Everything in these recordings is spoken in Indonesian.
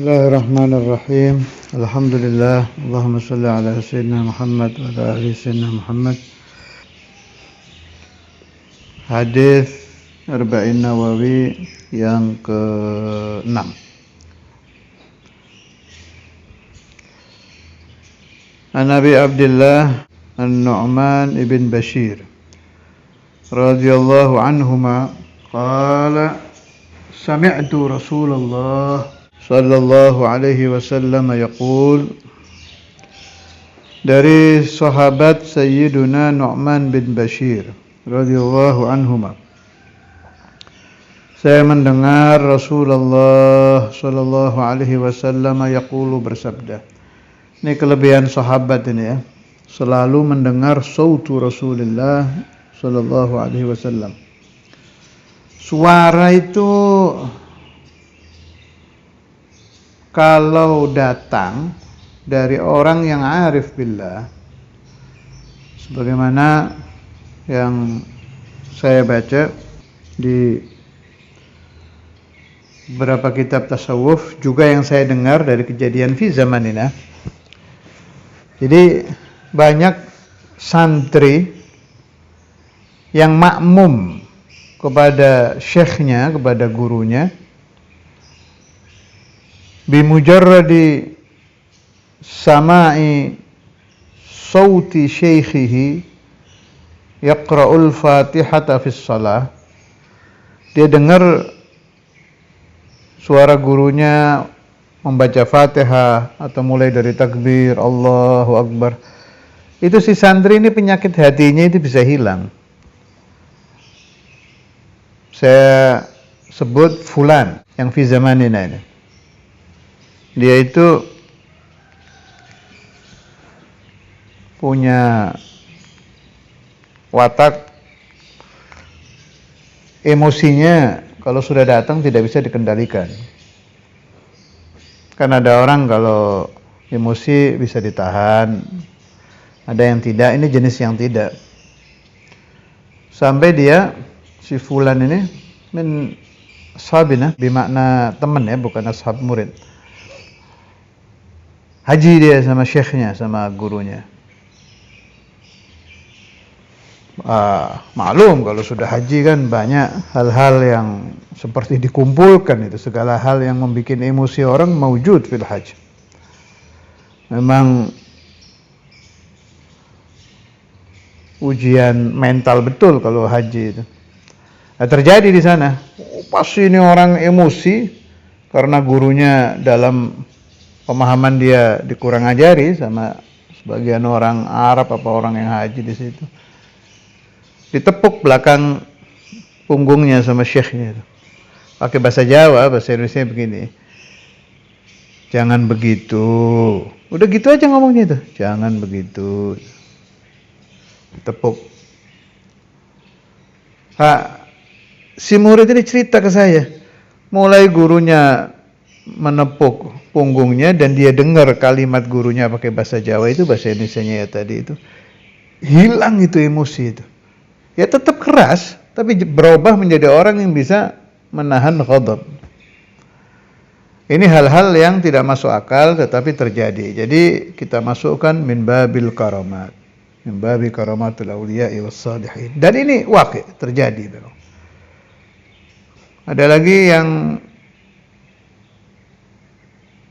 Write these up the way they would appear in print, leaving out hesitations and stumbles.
Bismillahirrahmanirrahim. Alhamdulillah. Allahumma shalli ala sayyidina Muhammad wa ala ali sayyidina Muhammad. Hadis Arba'in Nawawi yang ke-6. An Abi Abdullah An-Nu'man ibn Bashir radhiyallahu anhuma qala sami'tu Rasulullah sallallahu alaihi wasallam yaqul, dari sahabat Sayyiduna Nu'man bin Bashir radhiyallahu anhuma, saya mendengar Rasulullah sallallahu alaihi wasallam yaqulu, bersabda. Ini kelebihan sahabat ini ya, selalu mendengar sautu Rasulullah sallallahu alaihi wasallam. Suara itu kalau datang dari orang yang arif billah, sebagaimana yang saya baca di beberapa kitab tasawuf, juga yang saya dengar dari kejadian fi zamanina. Jadi banyak santri yang makmum kepada syekhnya, kepada gurunya, bimujarradi sama'i sauti syaikhihi yaqra'ul fatihata fis shalah. Dia dengar suara gurunya membaca Fatihah atau mulai dari takbir Allahu Akbar. Itu si santri ini penyakit hatinya itu bisa hilang. Saya sebut fulan yang fi zamanina ini. Dia itu punya watak, emosinya kalau sudah datang tidak bisa dikendalikan. Kan ada orang kalau emosi bisa ditahan, ada yang tidak, ini jenis yang tidak. Sampai dia, si fulan ini, min ashabina, bermakna teman ya, bukan ashab murid. Haji dia sama syekhnya, sama gurunya. Maklum kalau sudah haji kan banyak hal-hal yang seperti dikumpulkan itu, segala hal yang membuat emosi orang maujud fil haji. Memang ujian mental betul kalau haji itu. Nah, terjadi di sana. Pasti ini orang emosi karena gurunya dalam pemahaman dia dikurang ajari sama sebagian orang Arab apa orang yang haji di situ. Ditepuk belakang punggungnya sama syekhnya itu. Pakai bahasa Jawa, bahasa Indonesia begini. Jangan begitu. Udah gitu aja ngomongnya itu. Jangan begitu. Ditepuk. Si murid ini cerita ke saya. Mulai gurunya menepuk punggungnya dan dia dengar kalimat gurunya pakai bahasa Jawa itu, bahasa Indonesianya ya tadi itu, hilang itu emosi itu. Ya tetap keras, tapi berubah menjadi orang yang bisa menahan ghadab. Ini hal-hal yang tidak masuk akal tetapi terjadi. Jadi kita masukkan min babil karamat, min babi karamatul awliya'i was salihin. Dan ini waqi' terjadi. Ada lagi yang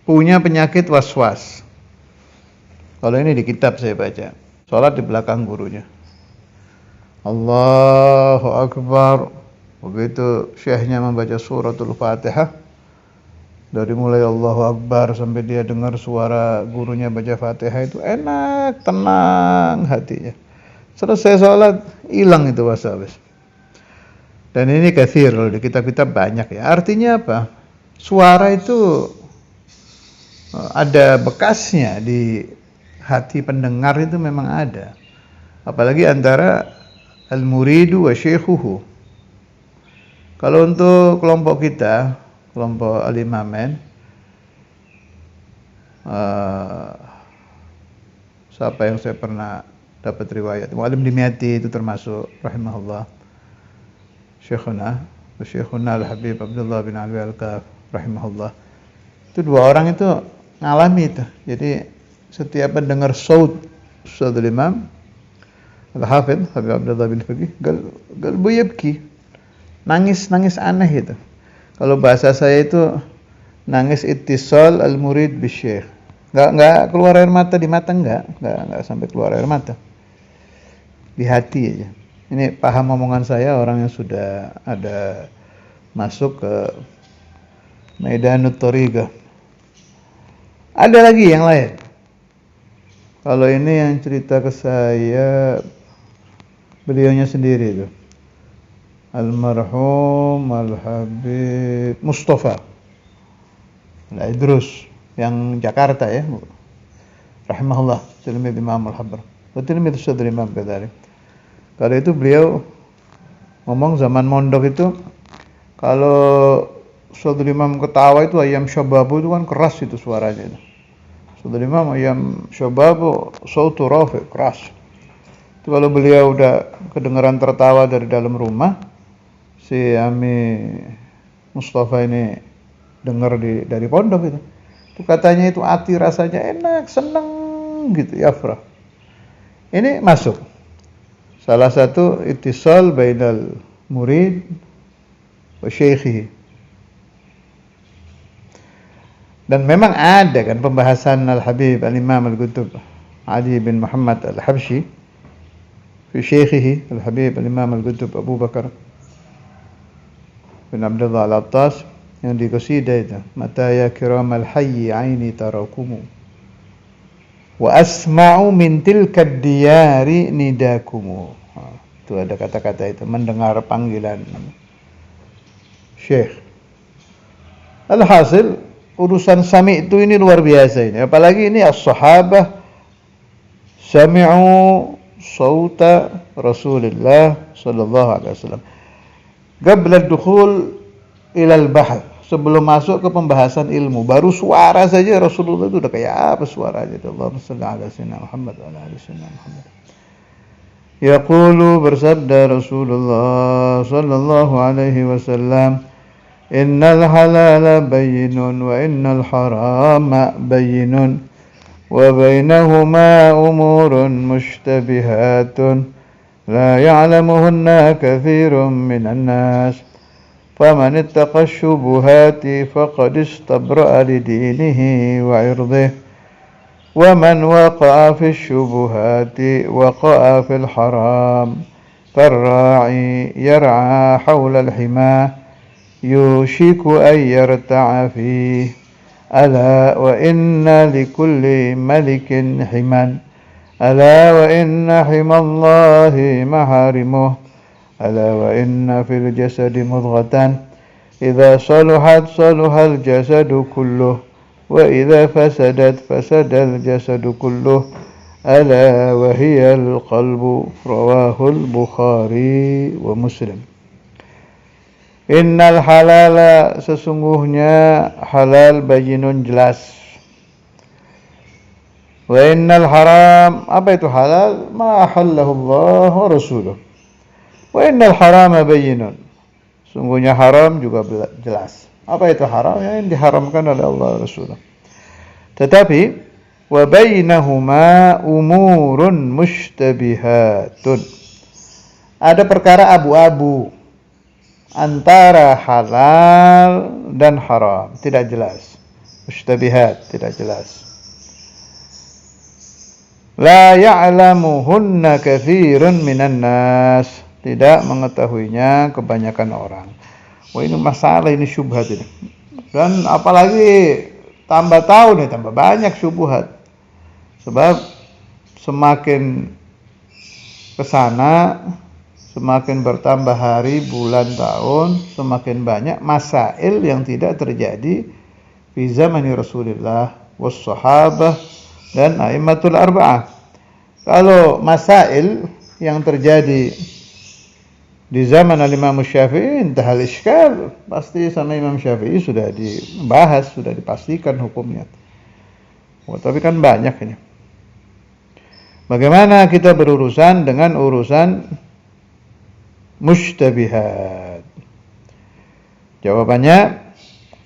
punya penyakit was-was. Kalau ini di kitab saya baca, sholat di belakang gurunya. Allahu Akbar. Begitu syekhnya membaca suratul Fatihah, dari mulai Allahu Akbar sampai dia dengar suara gurunya baca Fatihah itu enak, tenang hatinya. Selesai sholat, hilang itu was-was. Dan ini katsir, kalau di kitab-kitab banyak ya. Artinya apa? Suara itu ada bekasnya di hati pendengar, itu memang ada. Apalagi antara al-muridu wa syekhuhu. Kalau untuk kelompok kita, kelompok al-imamen, siapa yang saya pernah dapat riwayat, Mu'alim Dimyati itu termasuk rahimahullah, Syekhuna al-Habib Abdullah bin Alwi al-Kaf rahimahullah. Itu dua orang itu ngalami itu. Jadi setiap mendengar sautul imam Al-Hafidh Habib Abdullah bin Faqih qalbu yabki. Nangis aneh itu. Kalau bahasa saya itu nangis ittisal al-murid bisyekh. Enggak keluar air mata di mata, enggak sampai keluar air mata. Di hati aja. Ini paham omongan saya orang yang sudah ada masuk ke Maidanut Thariqah. Ada lagi yang lain. Kalau ini yang cerita ke saya beliaunya sendiri itu. Almarhum Al-Habib Mustafa Al-Idrus yang Jakarta ya. Rahimahullah, tilmidz Imam Al-Habr. Wa tilmidz Sadr Imam kadzalik. Kalau itu beliau ngomong zaman mondok itu kalau Sadr Imam ketawa itu ayam syababu itu kan keras itu suaranya itu. Sadr Imam ayam syababu sautu rafi keras. Itu kalau beliau udah kedengaran tertawa dari dalam rumah, si Ami Mustafa ini dengar dari pondok itu. Itu katanya itu hati rasanya enak, seneng gitu ya, Fra. Ini masuk. Salah satu ittisal bainal murid wa syaikhihi. Dan memang ada kan pembahasan Al-Habib Al-Imam Al-Qutb Ali bin Muhammad Al-Habsyi fi syaikhihi Al-Habib Al-Imam Al-Qutb Abu Bakar bin Abdullah Al-Attas yang di qasidah itu, mata ya kiramal hayyi aini tarakumu wa asma'u min tilka diyari nidakumu. Itu ada kata-kata itu, mendengar panggilan Syekh. Alhasil urusan sami itu ini luar biasa ini, apalagi ini as-sahabah sami'u sauta Rasulullah sallallahu alaihi wasallam qabla ad-dukhul ila al-bahth. Sebelum masuk ke pembahasan ilmu, baru suara saja Rasulullah itu udah kayak apa suaranya. Allahumma shalli ala sayyidina Muhammad wa ala ali sayyidina Muhammad. Yaqulu, bersabda Rasulullah sallallahu alaihi wasallam, innal halala bayyinun wa innal harama bayyinun wa bainahuma umurun mushtabihatun la ya'lamuhunna katsirun minan nas. فمن اتقى الشبهات فقد استبرأ لدينه وعرضه ومن وقع في الشبهات وقع في الحرام كالراعي يرعى حول الحمى يوشك أن يرتع فيه ألا وإن لكل ملك حما ألا وإن حمى الله محارمه ألا وإن في الجسد مضغة إذا صلحت صلح الجسد كله وإذا فسدت فسد الجسد كله ألا وهي القلب. رواه البخاري ومسلم. Innal halala, sesungguhnya halal bayyinun jelas. Wa innal haram, apa itu halal? Ma ahallahu Allah wa rasuluh. Wa innal harama bayyinun, sungguhnya haram juga jelas. Apa itu haram? Yang diharamkan oleh Allah Rasulullah. Tetapi wa bainahuma umurun mushtabihatun, ada perkara abu-abu antara halal dan haram, tidak jelas. Mushtabihat, tidak jelas. La ya'lamuhunna katsirun minan nas, tidak mengetahuinya kebanyakan orang. Wah, ini masalah, ini syubhat ini. Dan apalagi tambah tahun tambah banyak syubhat. Sebab semakin kesana, semakin bertambah hari, bulan, tahun, semakin banyak masail yang tidak terjadi di zaman Rasulullah was sahabah dan a'immatul arba'ah. Kalau masail yang terjadi di zaman Imam Syafi'i, intahal iskal, pasti sama Imam Syafi'i sudah dibahas, sudah dipastikan hukumnya. Oh, tapi kan banyak ini. Bagaimana kita berurusan dengan urusan mushtabihat? Jawabannya,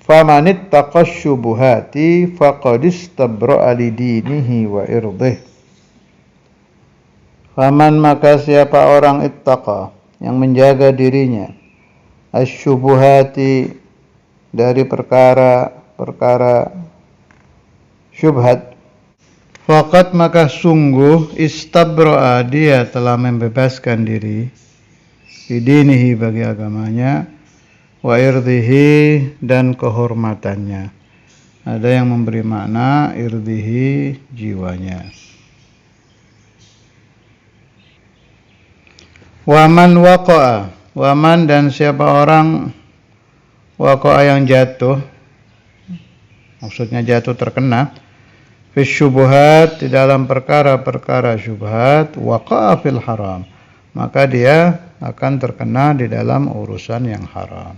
Faman ittaqash syubuhati faqad istabra'a lidinihi wa irdih. Faman maka siapa orang ittaqa yang menjaga dirinya asyubuhati dari perkara-perkara syubhat, faqad maka sungguh istabra'a dia telah membebaskan diri bidinihi bagi agamanya wa irdihi dan kehormatannya. Ada yang memberi makna irdihi jiwanya. Waman waqa'a, waman dan siapa orang waqa'a yang jatuh, maksudnya jatuh terkena fis syubuhat di dalam perkara-perkara syubhat, waqa'a fil haram, maka dia akan terkena di dalam urusan yang haram.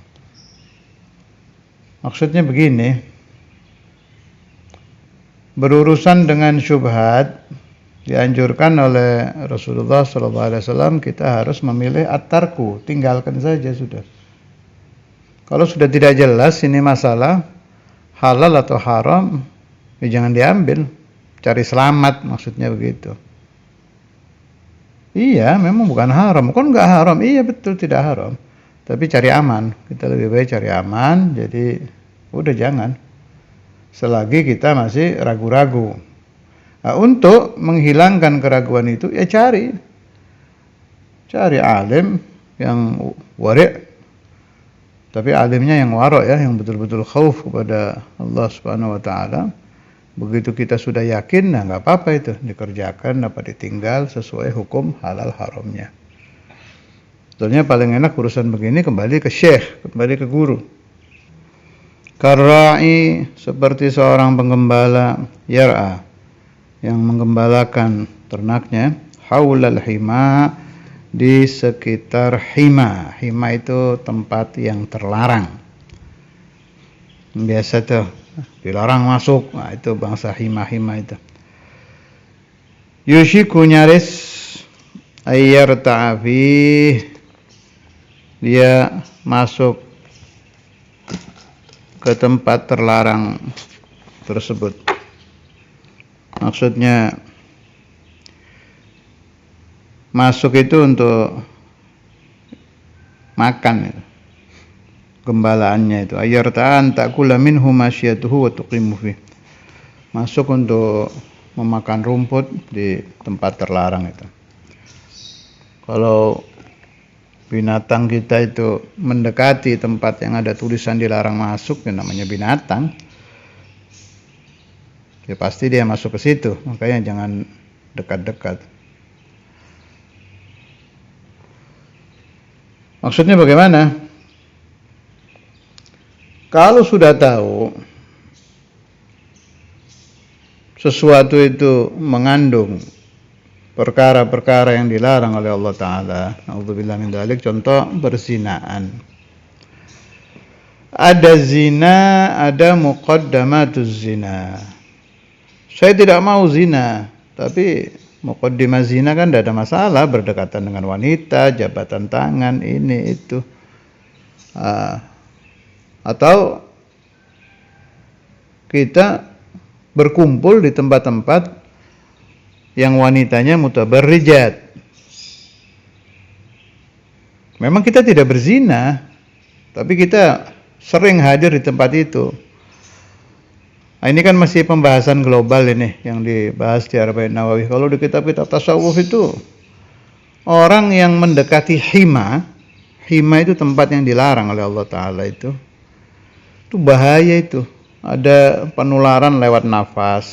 Maksudnya begini, berurusan dengan syubhat dianjurkan oleh Rasulullah SAW, kita harus memilih at-tarku, tinggalkan saja sudah. Kalau sudah tidak jelas ini masalah halal atau haram, ya jangan diambil, cari selamat, maksudnya begitu. Iya, memang bukan haram, kan nggak haram, iya betul tidak haram, tapi cari aman, kita lebih baik cari aman, jadi udah jangan, selagi kita masih ragu-ragu. Nah, untuk menghilangkan keraguan itu ya cari alim yang wari', tapi alimnya yang wara' ya, yang betul-betul khauf kepada Allah Subhanahu wa taala. Begitu kita sudah yakin, nah enggak apa-apa itu dikerjakan, dapat ditinggal sesuai hukum halal haramnya. Sebetulnya paling enak urusan begini kembali ke syekh, kembali ke guru. Karra'i seperti seorang penggembala yar'a yang menggembalakan ternaknya haulal hima di sekitar hima. Hima itu tempat yang terlarang. Biasa tuh dilarang masuk. Nah, itu bangsa hima-hima itu. Yushiku nyaris ayyar ta'afi, dia masuk ke tempat terlarang tersebut. Maksudnya masuk itu untuk makan itu. Gembalaannya itu ayyarta'an ta'kula minhu masyatuhu wa tuqimu fi. Masuk untuk memakan rumput di tempat terlarang itu. Kalau binatang kita itu mendekati tempat yang ada tulisan dilarang masuk, ya namanya binatang, ya pasti dia masuk ke situ, makanya jangan dekat-dekat. Maksudnya bagaimana? Kalau sudah tahu sesuatu itu mengandung perkara-perkara yang dilarang oleh Allah Ta'ala, na'udzubillah min dzalik, contoh berzinaan. Ada zina, ada muqaddamatuz zina. Saya tidak mau zina, tapi muqaddimah zina kan tidak ada masalah, berdekatan dengan wanita, jabatan tangan, ini itu. Atau kita berkumpul di tempat-tempat yang wanitanya mutabarrijat. Memang kita tidak berzina, tapi kita sering hadir di tempat itu. Nah, ini kan masih pembahasan global ini yang dibahas di Arba'in Nawawi. Kalau di kitab-kitab tasawuf itu orang yang mendekati hima itu tempat yang dilarang oleh Allah Ta'ala itu bahaya itu. Ada penularan lewat nafas,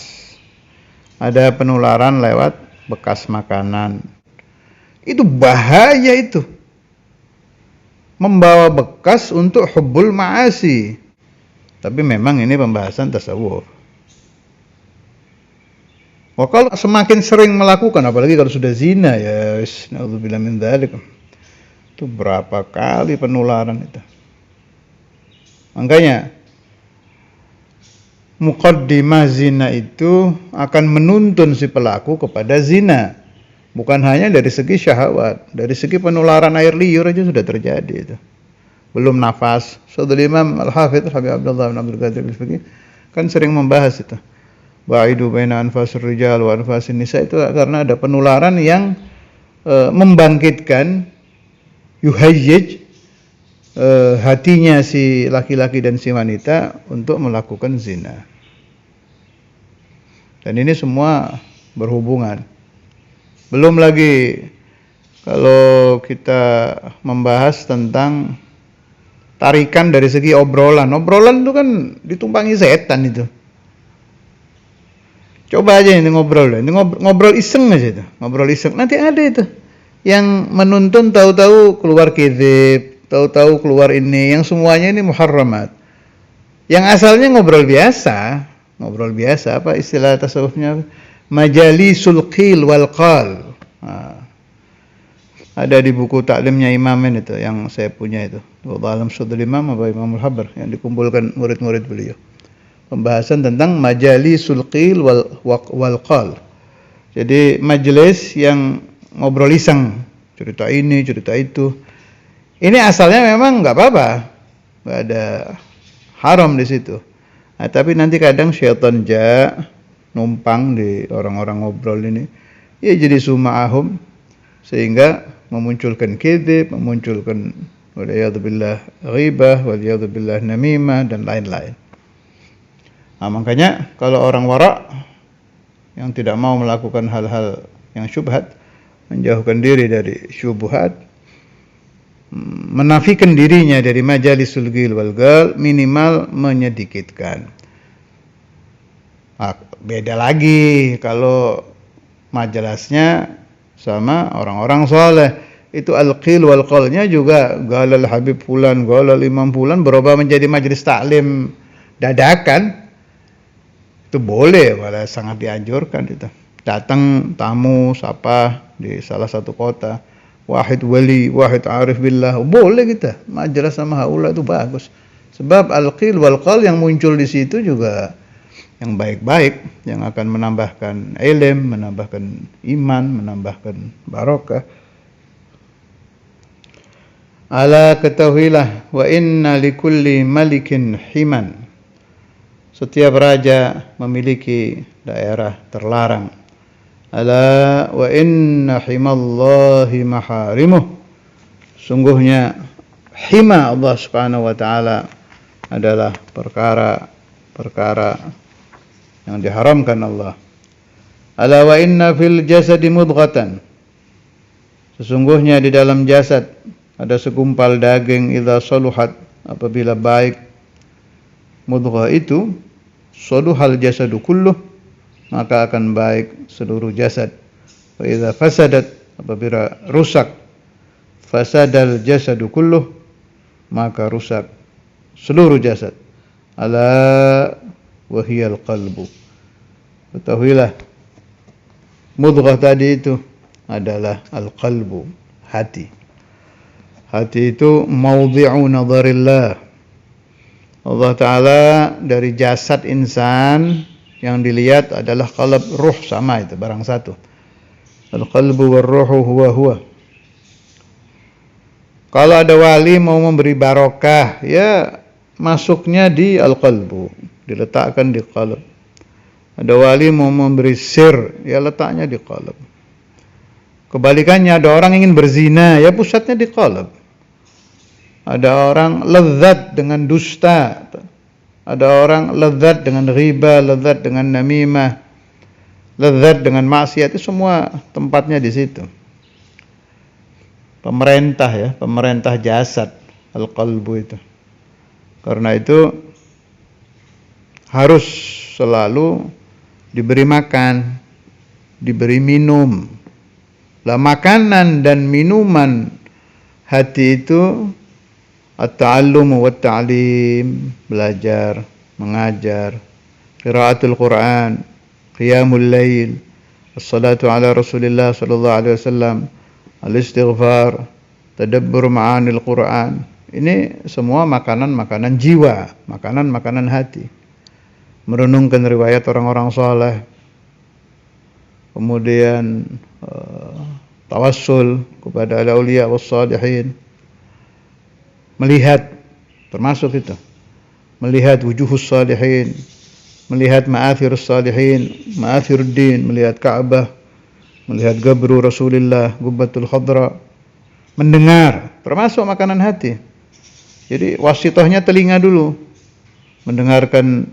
ada penularan lewat bekas makanan. Itu bahaya itu. Membawa bekas untuk hubbul ma'asi. Tapi memang ini pembahasan tasawuf. Wah, kalau semakin sering melakukan, apalagi kalau sudah zina, ya na'udzubillah min dzalik, itu berapa kali penularan itu. Makanya muqaddimah zina itu akan menuntun si pelaku kepada zina. Bukan hanya dari segi syahwat, dari segi penularan air liur aja sudah terjadi itu. belum nafas. Saudara Imam Al-Hafidz Habib Abdullah bin Abdul Qadir Al-Fiqih kan sering membahas itu. Ba'idu baina anfasir rijal wa anfasin nisa, itu karena ada penularan yang membangkitkan yuhayyij hatinya si laki-laki dan si wanita untuk melakukan zina. Dan ini semua berhubungan. Belum lagi kalau kita membahas tentang tarikan dari segi obrolan. Obrolan itu kan ditumpangi setan itu. Coba aja ini ngobrol. Ini ngobrol iseng aja itu. Ngobrol iseng. Nanti ada itu yang menuntun, tahu-tahu keluar kizib, tahu-tahu keluar ini, yang semuanya ini muharramat. Yang asalnya ngobrol biasa apa istilah tasawufnya? Majalisul qil wal qal. Ada di buku taklimnya Imamin itu yang saya punya itu. Wallahu alam sudul Imam apa Imamul Habar yang dikumpulkan murid-murid beliau. Pembahasan tentang majalisul qil wal qal. Jadi majelis yang ngobrol iseng, cerita ini, cerita itu. Ini asalnya memang enggak apa-apa. Enggak ada haram di situ. Nah, tapi nanti kadang syaitan numpang di orang-orang ngobrol ini. Ya jadi suma'ahum sehingga memunculkan kedzib, memunculkan waliyadzubillah ghibah, waliyadzubillah namimah dan lain-lain. Nah, makanya kalau orang wara yang tidak mau melakukan hal-hal yang syubhat, menjauhkan diri dari syubhat, menafikan dirinya dari majalisul ghil wal gal, minimal menyedikitkan. Nah, beda lagi kalau majelisnya sama orang-orang soleh. Itu al-qil wal qalnya juga galal Habib fulan, galal Imam fulan berubah menjadi majelis taklim dadakan. Itu boleh, malah sangat dianjurkan itu. Datang tamu siapa di salah satu kota, wahid wali, wahid arif billah, boleh kita majelis sama haula, itu bagus. Sebab al-qil wal qal yang muncul di situ juga yang baik-baik, yang akan menambahkan ilm, menambahkan iman, menambahkan barokah. Ala ketahuilah wa inna likulli malikin himan. Setiap raja memiliki daerah terlarang. Ala wa inna himallahi maharimuh. Sungguhnya hima Allah Subhanahu wa taala adalah perkara yang diharamkan Allah. Ala wa inna fil jasadi mudghatan. Sesungguhnya di dalam jasad ada segumpal daging, idza saluhat, apabila baik mudghah itu, saluhal jasadu kulluh, maka akan baik seluruh jasad. Wa idza fasadat, apabila rusak, fasadal jasadu kulluh, maka rusak seluruh jasad. Ala wahiyal qalbu. Ketahuilah mudghah tadi itu adalah al-qalbu, hati. Hati itu maudhi'u nadharillah. Allah Ta'ala dari jasad insan yang dilihat adalah qalb, ruh, sama itu barang satu. Al-qalbu war-ruhu huwa. Kalau ada wali mau memberi barokah, ya masuknya di al-qalbu, diletakkan di qalb. Ada wali mau memberi sir, ya letaknya di qalb. Kebalikannya, ada orang ingin berzina, ya pusatnya di qalb. Ada orang lezat dengan dusta, ada orang lezat dengan riba, lezat dengan namimah, lezat dengan maksiat, itu semua tempatnya di situ. Pemerintah jasad, al-qalbu itu. Karena itu harus selalu diberi makan, diberi minum. Lah makanan dan minuman hati itu at-ta'allum wa ta'lim, belajar, mengajar, qiraatul Quran, qiyamul lail, as-salatu ala Rasulillah sallallahu alaihi wasallam, al-istighfar, tadabbur ma'anil Quran. Ini semua makanan-makanan jiwa, makanan-makanan hati. Merenungkan riwayat orang-orang saleh. Kemudian tawassul kepada auliya was salihin. melihat, termasuk itu. Melihat wujuhus salihin, melihat ma'athirus salihin, ma'athiruddin, melihat Ka'bah, melihat gabru Rasulullah, gubbatul khadra, mendengar, termasuk makanan hati. Jadi wasitohnya telinga dulu, mendengarkan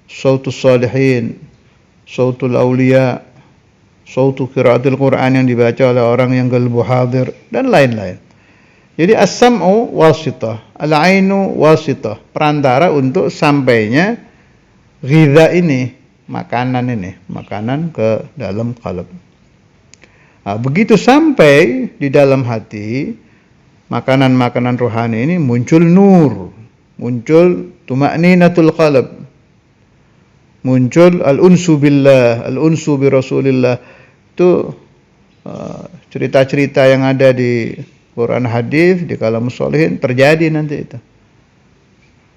sautus salihin, sautul aulia, sautu qiraatul Quran yang dibaca oleh orang yang qalbu hadir, dan lain-lain. Jadi as-sam'u wasitah, al-ainu wasitah, perantara untuk sampainya ghidha ini, makanan ke dalam qalb. Nah, begitu sampai di dalam hati, makanan-makanan rohani ini muncul nur, muncul tuma'ninatul qalb, muncul al-unsu billah, al-unsu bi Rasulillah. Itu cerita-cerita yang ada di Quran hadis, di kalamus sholihin, terjadi nanti itu.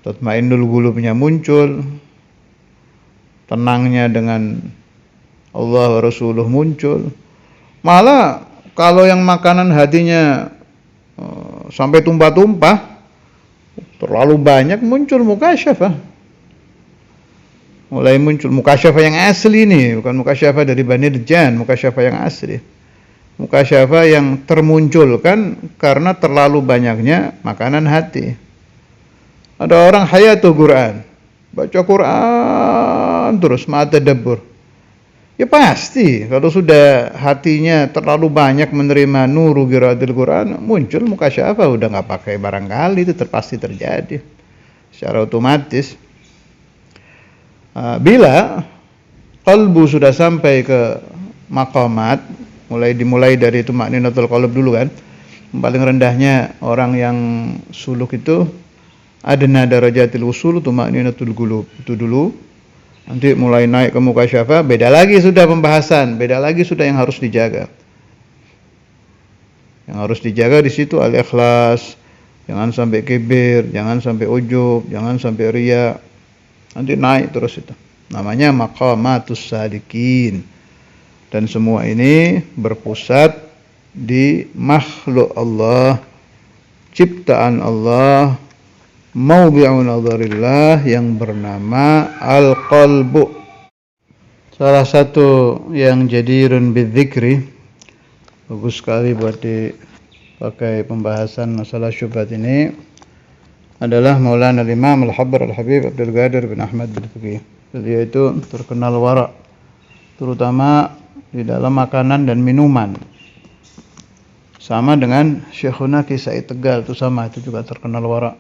Tatmainnul qulubnya muncul, tenangnya dengan Allah wa Rasuluh muncul. Malah kalau yang makanan hatinya sampai tumpah-tumpah, terlalu banyak, muncul mukasyafah. Mulai muncul mukasyafah yang asli nih, bukan mukasyafah dari Bani Jan, mukasyafah yang asli. Mukasyafah yang termunculkan karena terlalu banyaknya makanan hati. Ada orang hayatul Quran, baca Quran terus ma'atadabbur. Ya pasti kalau sudah hatinya terlalu banyak menerima nuru qiraatil Quran, muncul mukasyafah, udah nggak pakai barangkali, itu pasti terjadi secara otomatis. Bila qalbu sudah sampai ke maqamat, dimulai dari tuma'ninatul qalb dulu kan. Paling rendahnya orang yang suluk itu adna darajatil usul tuma'ninatul qulub, itu dulu. Nanti mulai naik ke mukasyafah, beda lagi sudah pembahasan, beda lagi sudah yang harus dijaga. Yang harus dijaga di situ al-ikhlas, jangan sampai kibir, jangan sampai ujub, jangan sampai riya. Nanti naik terus itu. Namanya maqamatus sadiqin. Dan semua ini berpusat di makhluk Allah, ciptaan Allah, mawdi'u nadharillah, yang bernama al-qalbu. Salah satu yang jadirun bidzikri, bagus sekali buat dipakai pembahasan masalah syubhat ini, adalah Maulana Imam Al-Habr Al-Habib Abdul Qadir bin Ahmad bin Fiqih. Beliau itu terkenal wara', terutama di dalam makanan dan minuman. Sama dengan Syekhuna Ki Said Tegal, itu sama, itu juga terkenal wara'.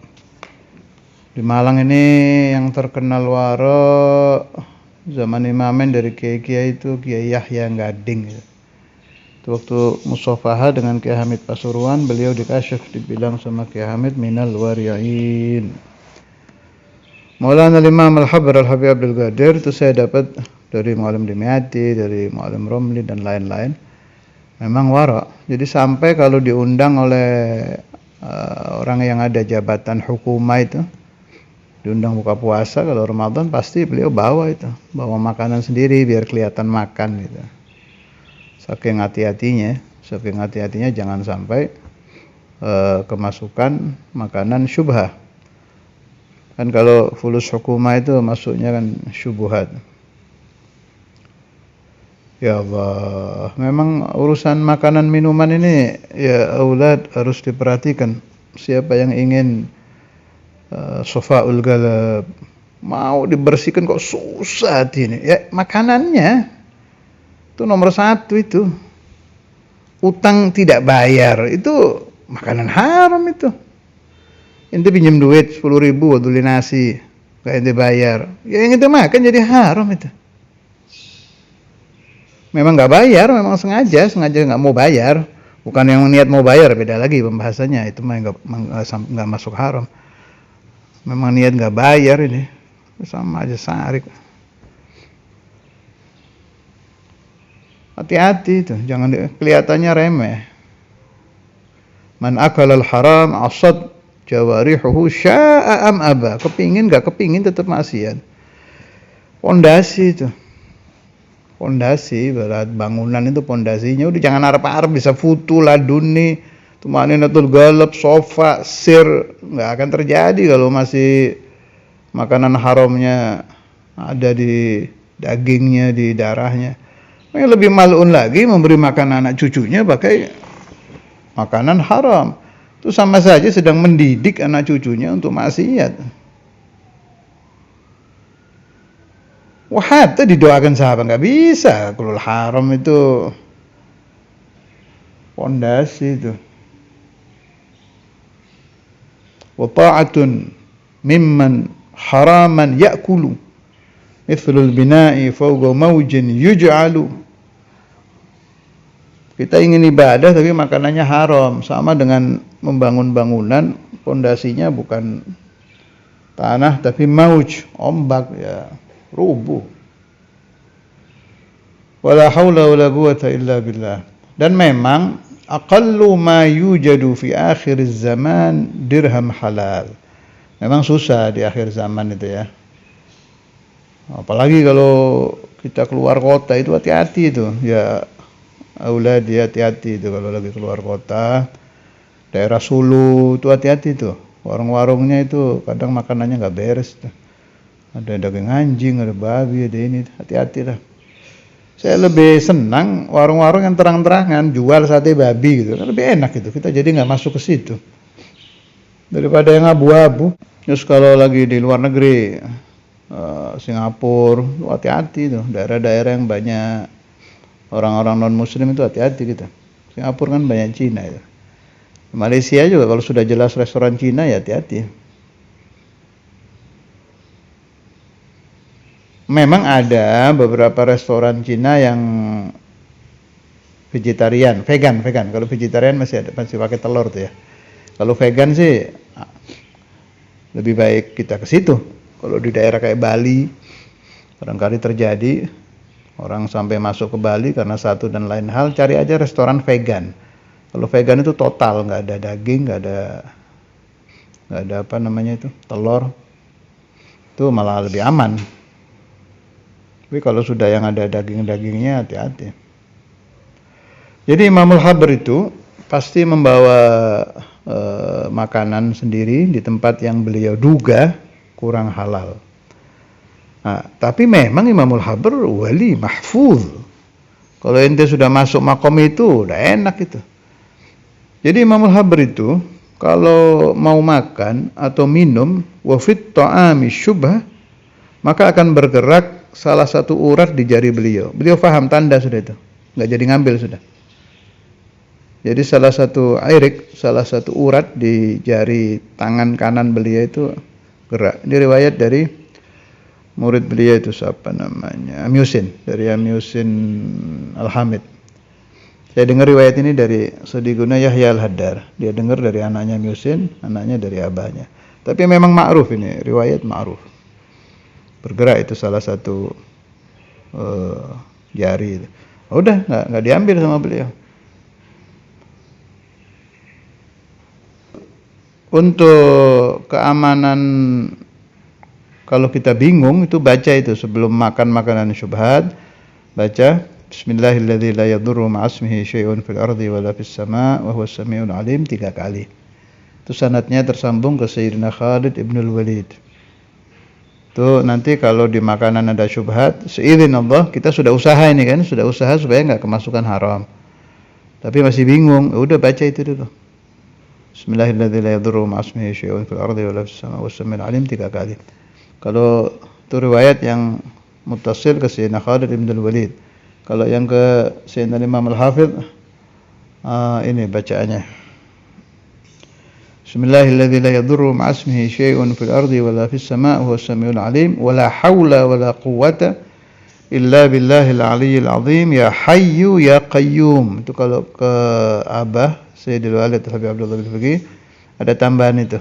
Di Malang ini yang terkenal wara' zaman imamen dari kiai-kiai itu Kiai Yahya Gading. Itu waktu musafaha dengan Kiai Hamid Pasuruan, beliau dikasyaf, dibilang sama Kiai Hamid minal wari'in. Maulana Imam Al-Habr Al-Habib Abdul Qadir itu saya dapat dari Mu'alim Dimyati, dari Mu'alim Romli dan lain-lain. Memang wara'. Jadi sampai kalau diundang oleh orang yang ada jabatan hukumah itu, diundang buka puasa kalau Ramadan, pasti beliau bawa makanan sendiri biar kelihatan makan gitu. Saking hati-hatinya jangan sampai kemasukan makanan syubhah. Kan kalau fulus hukumah itu masuknya kan syubhat. Ya Allah, memang urusan makanan minuman ini ya aulad harus diperhatikan. Siapa yang ingin sofaul galab, mau dibersihkan kok susah hati ini. Ya makanannya itu nomor satu itu. Utang tidak bayar itu makanan haram itu. Ente pinjam duit 10.000 buat beli nasi, gak ente bayar, ya yang ente makan jadi haram itu. Memang gak bayar, memang sengaja gak mau bayar. Bukan yang niat mau bayar, beda lagi pembahasannya. Itu mah gak masuk haram. Memang niat gak bayar ini, sama aja sarik. Hati-hati itu, jangan kelihatannya remeh. Man akalal haram asad jawarihuhu sya'a am aba. Kepingin gak kepingin tetap maksiat. Pondasi itu. Pondasi, berat bangunan itu pondasinya udah jangan harap-harap bisa futu laduni, tumaninatul qalb, sofa, sir, nggak akan terjadi kalau masih makanan haramnya ada di dagingnya, di darahnya. Yang lebih malun lagi memberi makan anak cucunya pakai makanan haram. Itu sama saja sedang mendidik anak cucunya untuk maksiat. Wah, hatta didoakan sahabat nggak bisa. Kalau haram itu pondasi itu. Wa ta'atun mimman haraman ya'kulu mithlul bina'i fawqa mawjin yuj'alu. Kita ingin ibadah tapi makanannya haram, sama dengan membangun bangunan pondasinya bukan tanah tapi mauj, ombak, ya rubuh. Wala haula wala quwata illa billah. Dan memang aqallu ma yujadu fi akhir zaman dirham halal. Memang susah di akhir zaman itu ya. Apalagi kalau kita keluar kota itu hati-hati itu. Ya aulad dia hati-hati itu kalau lagi keluar kota. Daerah Sulu itu hati-hati tuh. Warung-warungnya itu kadang makanannya nggak beres tuh. Ada daging anjing, ada babi, ada ini. Hati-hati lah. Saya lebih senang warung-warung yang terang-terangan jual sate babi gitu, lebih enak gitu. Kita jadi nggak masuk ke situ daripada yang abu-abu. Terus kalau lagi di luar negeri, Singapura, hati-hati tuh. Daerah-daerah yang banyak orang-orang non Muslim itu hati-hati kita. Singapura kan banyak Cina itu. Malaysia juga kalau sudah jelas restoran Cina ya hati-hati. Memang ada beberapa restoran Cina yang vegetarian, vegan. Kalau vegetarian masih pakai telur tuh ya. Kalau vegan sih lebih baik kita ke situ. Kalau di daerah kayak Bali, barangkali terjadi orang sampai masuk ke Bali karena satu dan lain hal, cari aja restoran vegan. Kalau vegan itu total, nggak ada daging, nggak ada apa namanya itu, telur. Itu malah lebih aman. Tapi kalau sudah yang ada daging-dagingnya hati-hati. Jadi Imamul Habr itu pasti membawa makanan sendiri di tempat yang beliau duga kurang halal. Nah, tapi memang Imamul Habr wali mahfuz. Kalau ente sudah masuk makom itu udah enak itu. Jadi Imamul Habr itu kalau mau makan atau minum wa fit ta'ami syubhah, maka akan bergerak salah satu urat di jari beliau. Beliau faham tanda sudah itu. Nggak jadi ngambil sudah. Jadi salah satu urat di jari tangan kanan beliau itu gerak. Ini riwayat dari murid beliau itu siapa namanya? Amyusin, dari Amyusin Al-Hamid. Saya dengar riwayat ini dari Sadiguna Yahya Al-Haddar. Dia dengar dari anaknya Amyusin, anaknya dari abahnya. Tapi memang ma'ruf ini, riwayat ma'ruf. Bergerak itu salah satu jari. Udah nggak diambil sama beliau. Untuk keamanan kalau kita bingung itu baca itu sebelum makan makanan syubhat, baca Bismillahirrahmanirrahim la yadurru ma'asmihi syai'un fil ardi wala fis sama' wa huwas samiul alim 3 kali. Itu sanadnya tersambung ke Sayyidina Khalid ibnul Walid. Tuh nanti kalau di makanan ada syubhat, seizin Allah, kita sudah usaha ini kan, sudah usaha supaya nggak kemasukan haram. Tapi masih bingung, udah baca itu dulu. Bismillahirrahmanirrahim la yadurru ma'asmihi syai'un fil ardi wala fis sama' was samiul alim 3 kali. Kalau itu riwayat yang muttasil ke Sayyidina Khalid ibn al-Walid. Kalau yang ke Sayyidina Imam Al-Hafidh, ini bacaannya. Bismillahirrahmanirrahim la yadurru ma'asmihi syai'un fil ardi wala fis sama' huwas samiul alim wala haula wala quwwata illa billahil aliyyil azim ya hayyu ya qayyum. Itu kalau ke Abah Sayyidul Walid Habib Abdullah bin Faqih ada tambahan itu.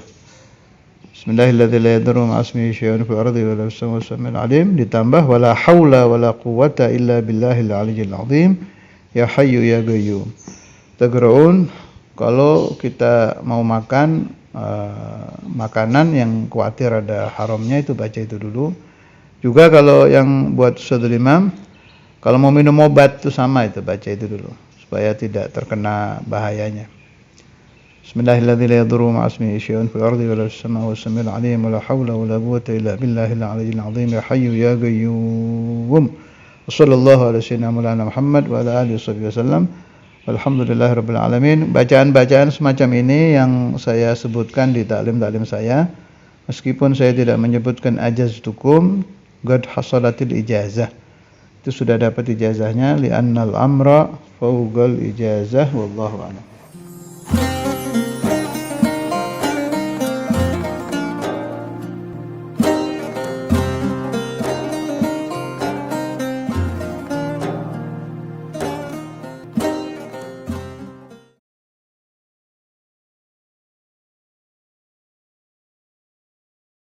Bismillahirrahmanirrahim la yadurru ma'asmihi syai'un fil ardi wala fis sama' huwas samiul alim, ditambah wala haula wala quwwata illa billahil aliyyil azim ya hayyu ya qayyum. Tagra'un kalau kita mau makan makanan yang khawatir ada haramnya itu baca itu dulu. Juga kalau yang buat Ustadzul Imam, kalau mau minum obat itu sama itu baca itu dulu supaya tidak terkena bahayanya. Bismillahirrahmanirrahim. La yadurru ma'a ismihi syai'un fil ardi wa la fis samaa'i was samiul 'aliim wa la haula wa la quwwata illa billahil 'aliyyil 'azhim. Ya hayyu ya qayyum. Wassallallahu ala sayyidina Maulana Muhammad wa ala alihi wasallam. Alhamdulillahirabbil alamin. Bacaan-bacaan semacam ini yang saya sebutkan di taklim-taklim saya, meskipun saya tidak menyebutkan ajaztukum, qad hasalatil ijazah. Itu sudah dapat ijazahnya, li'annal amra fawqal ijazah, wallahu a'lam.